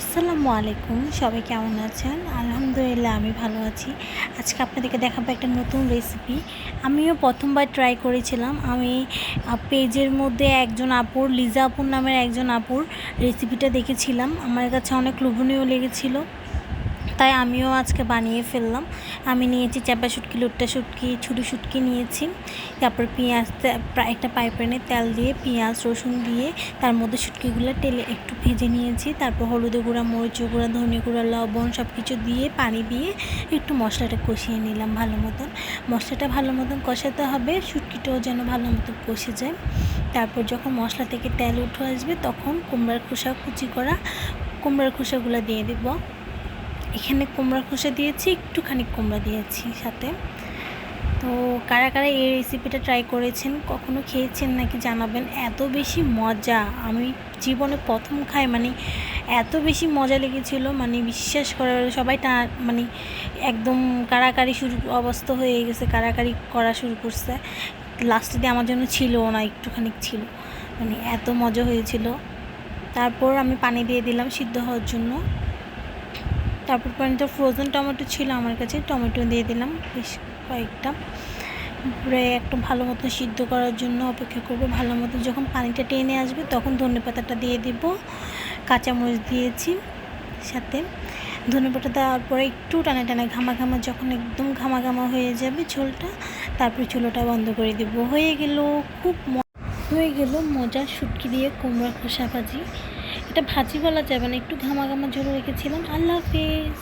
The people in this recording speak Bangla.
আসসালামু আলাইকুম, সবাই কেমন আছেন? আলহামদুলিল্লাহ আমি ভালো আছি। আজকে আপনাদেরকে দেখাবো একটা নতুন রেসিপি। আমিও প্রথমবার ট্রাই করেছিলাম। আমি পেজের মধ্যে একজন আপুর, লিজা আপুর নামের একজন আপুর রেসিপিটা দেখেছিলাম। আমার কাছে অনেক লোভনীয় লেগেছিল, তাই আমিও আজকে বানিয়ে ফেললাম। আমি নিয়েছি চাপা শুটকি, লুট্টা শুটকি, ছোটো শুটকি নিয়েছি। তারপর পেঁয়াজ, একটা প্যানে তেল দিয়ে পেঁয়াজ রসুন দিয়ে তার মধ্যে শুটকিগুলো তেলে একটু ভেজে নিয়েছি। তারপর হলুদের গুঁড়া, মরিচের গুঁড়া, ধনে গুঁড়া, লবণ সব কিছু দিয়ে পানি দিয়ে একটু মশলাটা কষিয়ে নিলাম ভালো মতন। মশলাটা ভালো মতন কষাতে হবে, শুটকিটাও যেন ভালো মতন কষে যায়। তারপর যখন মশলা থেকে তেল উঠে আসবে তখন কুমড়ার খোসা, কুচি করা কুমড়ার খোসাগুলো দিয়ে দেবো। এখানে কুমড়া খোসা দিয়েছি, একটুখানি কুমড়া দিয়েছি সাথে। তো কারা কারা এই রেসিপিটা ট্রাই করেছেন, কখনো খেয়েছেন নাকি জানাবেন। এত বেশি মজা, আমি জীবনে প্রথম খাই, এত বেশি মজা লেগেছিল, বিশ্বাস করার সবাই একদম কাড়াকাড়ি শুরু অবস্থা হয়ে গেছে, কাড়াকাড়ি করা শুরু করছে। লাস্টে দিয়ে আমার জন্য ছিলও না, একটুখানি ছিল, এত মজা হয়েছিল। তারপর আমি পানি দিয়ে দিলাম সিদ্ধ হওয়ার জন্য। তারপর পানিটা ফ্রোজেন টমেটো ছিল আমার কাছে, টমেটো দিয়ে দিলাম বেশ কয়েকটা। প্রায় একটু ভালো মতো সিদ্ধ করার জন্য অপেক্ষা করব। ভালো মতো যখন পানিটা টেনে আসবে তখন ধনেপাতাটা দিয়ে দেব। কাঁচামরিচ দিয়েছি সাথে। ধনেপাতা দেওয়ার পরে একটু টানা টানা ঘামা ঘামা, যখন একদম ঘামা ঘামা হয়ে যাবে ঝোলটা, তারপরে চুলোটা বন্ধ করে দেব। হয়ে গেল মজার শুটকি দিয়ে কুমড়ার খোসা ভাজি। এটা ভাজি বলা যাবে না, একটু ঘামা ঘামা ঝোল রেখেছিলাম। আল্লাহ হাফেজ।